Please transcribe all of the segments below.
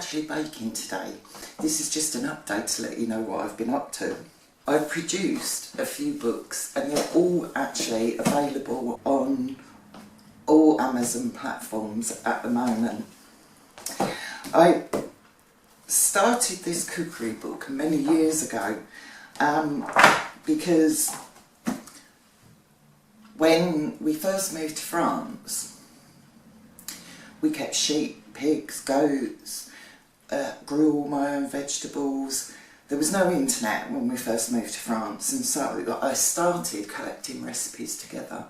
actually baking today. This is just an update to let you know what I've been up to. I've produced a few books and they're all actually available on all Amazon platforms at the moment. I started this cookery book many years ago because when we first moved to France, we kept sheep, pigs, goats, grew all my own vegetables. There was no internet when we first moved to France, and so I started collecting recipes together.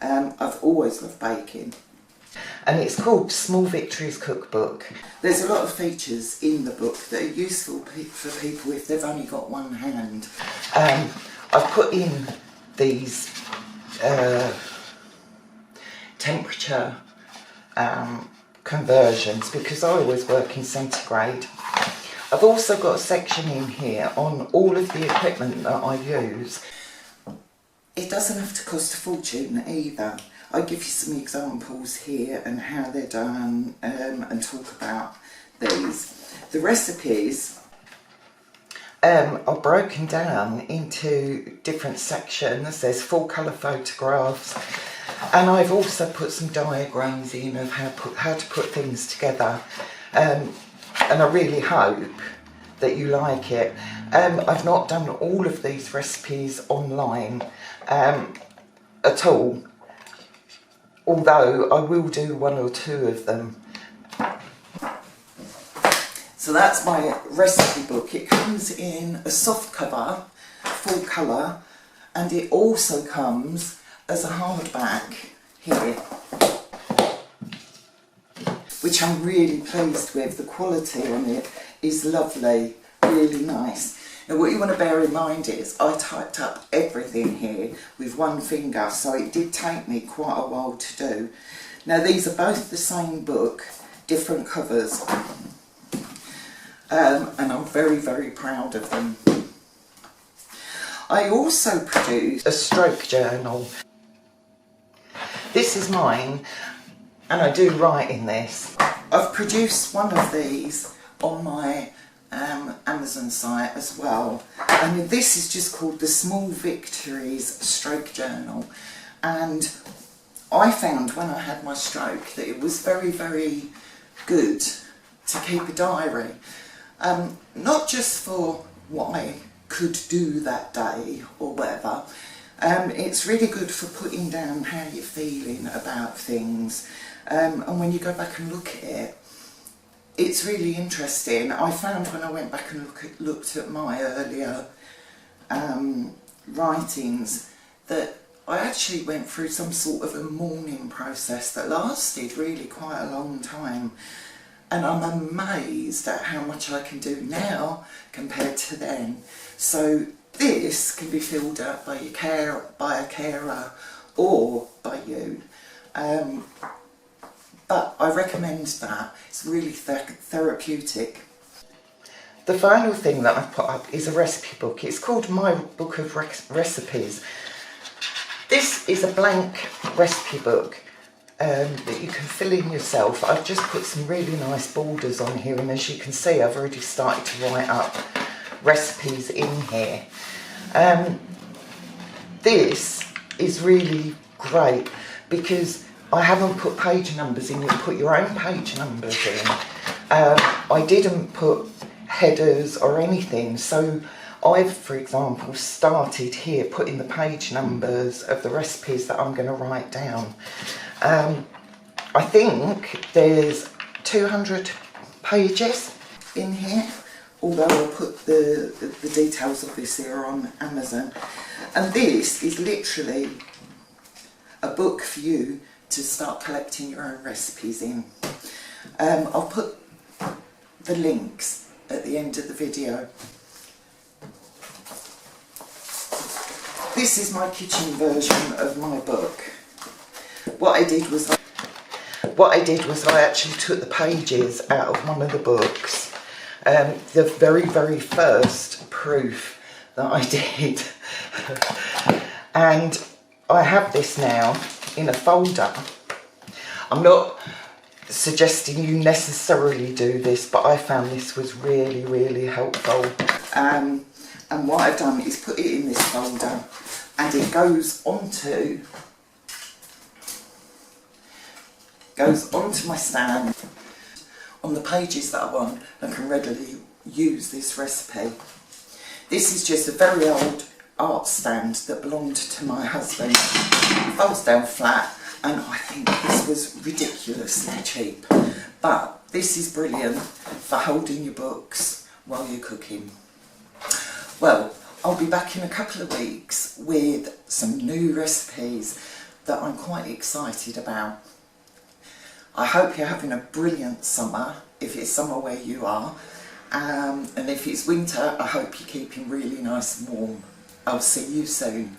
I've always loved baking. And it's called Small Victories Cookbook. There's a lot of features in the book that are useful for people if they've only got one hand. I've put in these temperature conversions because I always work in centigrade. I've also got a section in here on all of the equipment that I use. It doesn't have to cost a fortune either. I give you some examples here and how they're done and talk about these. The recipes are broken down into different sections. There's full colour photographs, and I've also put some diagrams in of how to put things together. And I really hope that you like it. I've not done all of these recipes online at all, although I will do one or two of them. So that's my recipe book. It comes in a soft cover, full colour, and it also comes as a hardback here, which I'm really pleased with. The quality on it is lovely, really nice. Now what you want to bear in mind is I typed up everything here with one finger, so it did take me quite a while to do. Now these are both the same book, different covers, and I'm very, very proud of them. I also produced a stroke journal. This is mine, and I do write in this. I've produced one of these on my Amazon site as well, and this is just called the Small Victories Stroke Journal, and I found when I had my stroke that it was very, very good to keep a diary, not just for what I could do that day or whatever. It's really good for putting down how you're feeling about things, and when you go back and look at it, it's really interesting. I found when I went back and looked at my earlier writings that I actually went through some sort of a mourning process that lasted really quite a long time, and I'm amazed at how much I can do now compared to then. So this can be filled out by a carer or by you. But I recommend that. It's really therapeutic. The final thing that I've put up is a recipe book. It's called My Book of Recipes. This is a blank recipe book that you can fill in yourself. I've just put some really nice borders on here, and as you can see I've already started to write up recipes in here. This is really great because I haven't put page numbers in. You put your own page numbers in. I didn't put headers or anything, so I've, for example, started here putting the page numbers of the recipes that I'm going to write down. I think there's 200 pages in here, although I'll put the details of this here on Amazon. And this is literally a book for you to start collecting your own recipes in. I'll put the links at the end of the video. This is my kitchen version of my book. What I did was I actually took the pages out of one of the books. The very, very first proof that I did. And I have this now in a folder. I'm not suggesting you necessarily do this, but I found this was really, really helpful. And what I've done is put it in this folder, and it goes onto my stand. On the pages that I want, I can readily use this recipe. This is just a very old art stand that belonged to my husband. It folds down flat, and I think this was ridiculously cheap. But this is brilliant for holding your books while you're cooking. Well, I'll be back in a couple of weeks with some new recipes that I'm quite excited about. I hope you're having a brilliant summer, if it's summer where you are. And if it's winter, I hope you're keeping really nice and warm. I'll see you soon.